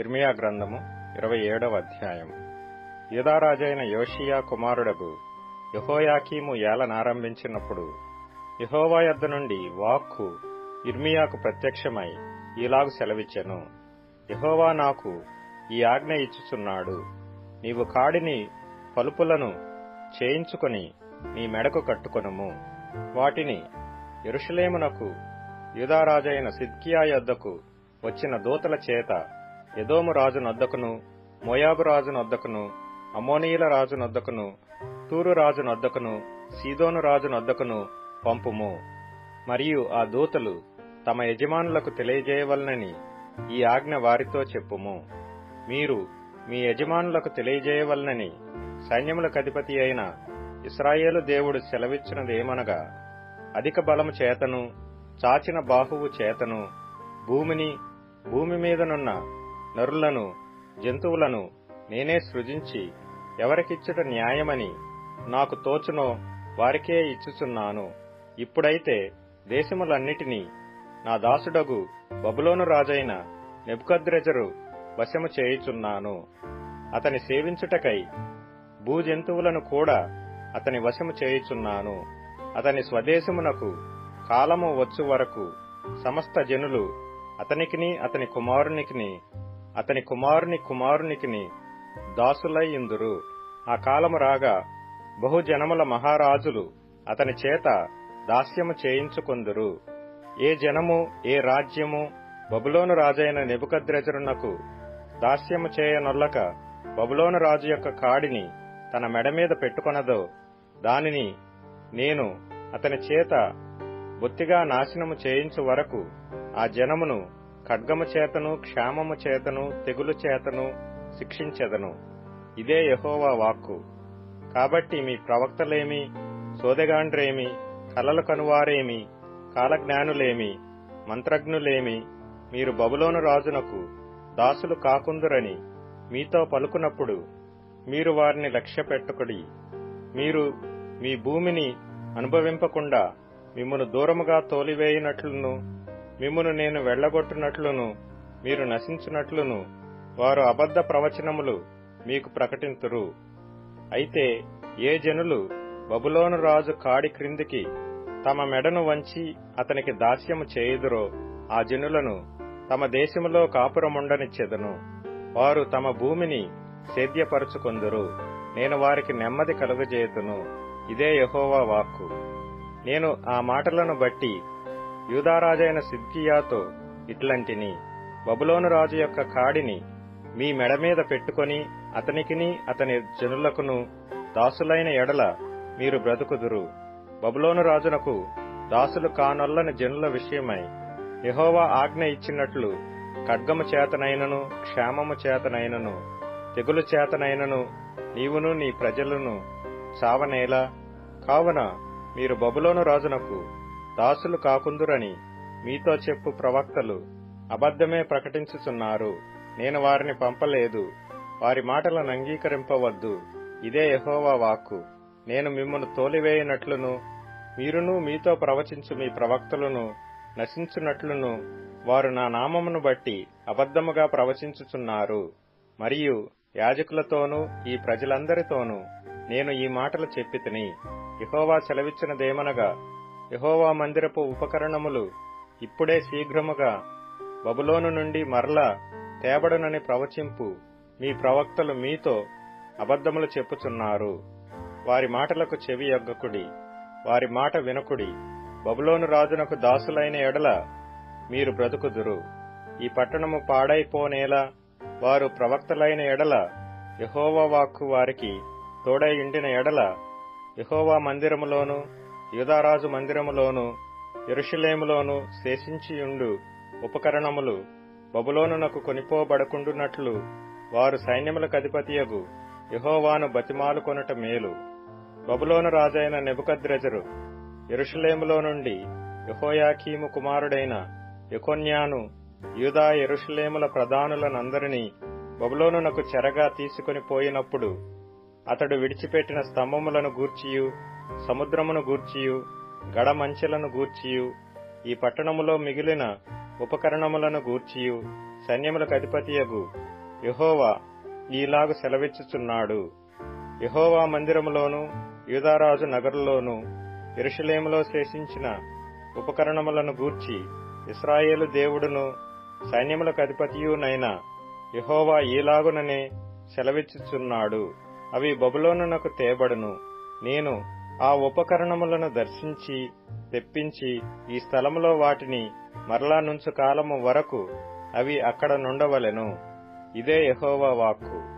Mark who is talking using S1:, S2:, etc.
S1: ఇర్మియా గ్రంథము 27వ అధ్యాయము. యూదారాజైన యోషియా కుమారుడగు యెహోయాకీము ఏలనారంభించినప్పుడు యెహోవా యొద్ద నుండి వాక్కు ఇర్మియాకు ప్రత్యక్షమై ఈలాగు సెలవిచ్చెను. యెహోవా నాకు ఈ ఆజ్ఞ ఇచ్చుచున్నాడు. నీవు కాడిని పలుపులను చేయించుకొని నీ మెడకు కట్టుకొనుము. వాటిని యెరూషలేమునకు యూదారాజైన సిద్కియా యొద్దకు వచ్చిన దూతల చేత ఎదోము రాజునొద్దకును, మోయాబు రాజునొద్దకును, అమ్మోనీయుల రాజునొద్దకును, తూరు రాజునొద్దకును, సీదోను రాజునొద్దకును పంపుము. మరియు ఆ దూతలు తమ యజమానులకు తెలియజేయవలనని ఈ ఆజ్ఞ వారితో చెప్పుము. మీరు మీ యజమానులకు తెలియజేయవలనని సైన్యములకధిపతి అయిన ఇశ్రాయేలు దేవుడు సెలవిచ్చినదేమనగా, అధిక బలము చేతను, చాచిన బాహువు చేతను భూమిని, భూమి మీదనున్న నరులను, జంతువులను నేనే సృజించి ఎవరికిచ్చుట న్యాయమని నాకు తోచునో వారికే ఇచ్చుచున్నాను. ఇప్పుడైతే దేశములన్నిటినీ నా దాసుడగు బబులోను రాజైన నెబుకద్రెజరు వశము చేయుచున్నాను. అతని సేవించుటకై భూజంతువులను కూడా అతని వశము చేయుచున్నాను. అతని స్వదేశమునకు కాలము వచ్చు వరకు సమస్త జనులు అతనికిని, అతని కుమారునికిని, అతని కుమారుని కుమారునికిని దాసులై ఇందురు. ఆ కాలము రాగా బహుజనముల మహారాజులు అతని చేత దాస్యము చేయించుకొందురు. ఏ జనము, ఏ రాజ్యము బబులోను రాజైన నెబుకద్రెజరునకు దాస్యము చేయనొల్లక బబులోను రాజు యొక్క కాడిని తన మెడ మీద పెట్టుకొనదో, దానిని నేను అతని చేత బొత్తిగా నాశనము చేయించు వరకు ఆ జనమును ఖడ్గము చేతను, క్షామము చేతను, తెగులు చేతను శిక్షించెదను. ఇదే యెహోవా వాక్కు. కాబట్టి మీ ప్రవక్తలేమి, సోదెగాండ్రేమి, కలలు కనువారేమి, కాలజ్ఞానులేమి, మంత్రజ్ఞులేమి, మీరు బబులోను రాజునకు దాసులు కాకుందురని మీతో పలుకున్నప్పుడు మీరు వారిని లక్ష్యపెట్టుకుడి. మీరు మీ భూమిని అనుభవింపకుండా మిమ్మును దూరముగా తోలివేయునట్లును, మిమ్మును నేను వెళ్లగొట్టునట్లును, మీరు నశించునట్లును వారు అబద్ధ ప్రవచనములు మీకు ప్రకటింతురు. అయితే ఏ జనులు బబులోను రాజు కాడి క్రిందికి తమ మెడను వంచి అతనికి దాస్యము చేయుదురో ఆ జనులను తమ దేశములో కాపురముండనిచ్చెదను. వారు తమ భూమిని సేద్యపరుచుకొందురు. నేను వారికి నెమ్మది కలుగజేతును. ఇదే యెహోవా వాక్కు. నేను ఆ మాటలను బట్టి యూదారాజైన సిద్కియాతో ఇట్లంటిని, బబులోను రాజు యొక్క కాడిని మీ మెడ మీద పెట్టుకొని అతనికిని, అతని జనులకును దాసులైన ఎడల మీరు బ్రతుకుదురు. బబులోను రాజునకు దాసులు కానొల్లని జనుల విషయమై యెహోవా ఆజ్ఞ ఇచ్చినట్లు ఖడ్గము చేతనైనను, క్షామము చేతనైనను, తెగులు చేతనైనను నీవును నీ ప్రజలను చావనేలా. కావున మీరు బబులోను రాజునకు దాసులు కాకుందురని మీతో చెప్పు ప్రవక్తలు అబద్ధమే ప్రకటించుచున్నారు. నేను వారిని పంపలేదు. వారి మాటలను అంగీకరింపవద్దు. ఇదే యెహోవా వాక్కు. నేను మిమ్మును తోలివేయనట్లును, మీరును మీతో ప్రవచించు మీ ప్రవక్తలను నశించునట్లును వారు నా నామమును బట్టి అబద్ధముగా ప్రవచించుచున్నారు. మరియు యాజకులతోనూ ఈ ప్రజలందరితోనూ నేను ఈ మాటలు చెప్పితిని. యెహోవా సెలవిచ్చినదేమనగా, యెహోవా మందిరపు ఉపకరణములు ఇప్పుడే శీఘ్రముగా బబులోను నుండి మరలా తేబడునని ప్రవచింపు మీ ప్రవక్తలు మీతో అబద్ధములు చెప్పుచున్నారు. వారి మాటలకు చెవి యొగ్గకుడి, వారి మాట వినకుడి. బబులోను రాజునకు దాసులైన ఎడల మీరు బ్రతుకుదురు. ఈ పట్టణము పాడైపోనేలా వారు ప్రవక్తలైన ఎడల యెహోవా వాక్కు వారికి తోడై ఉండిన ఎడల యెహోవా మందిరములోను, యూదారాజు మందిరములోను, యెరూషలేములోను శేషించియుండు ఉపకరణములు బబులోనునకు కొనిపోబడకుండునట్లు వారు సైన్యములకధిపతియగు యెహోవాను బతిమాలుకొనుట మేలు. బబులోను రాజైన నెబుకద్రెజరు యెరూషలేములో నుండి యెహోయాకీము కుమారుడైన యెకొన్యాను యూదా యెరూషలేముల ప్రధానులనందరినీ బబులోనునకు చెరగా తీసుకొని పోయినప్పుడు అతడు విడిచిపెట్టిన స్తంభములను గూర్చియు, సముద్రమును గూర్చియు, గడమంచెలను గూర్చియు, ఈ పట్టణములో మిగిలిన ఉపకరణములను గూర్చియు సైన్యములకు అధిపతియగు యెహోవా ఈలాగు సెలవిచ్చుచున్నాడు. యెహోవా మందిరములోను యూదారాజు నగరులోను యెరూషలేములో శేషించిన ఉపకరణములను గూర్చి ఇశ్రాయేలు దేవుడును సైన్యములకు అధిపతియునైన యెహోవా ఈలాగుననే సెలవిచ్చుచున్నాడు. అవి బబులోనునకు తేబడును. నేను ఆ ఉపకరణములను దర్శించి తెప్పించి ఈ స్థలములో వాటిని మరలా నుంచు కాలము వరకు అవి అక్కడ నుండవలెను. ఇదే యెహోవా వాక్కు.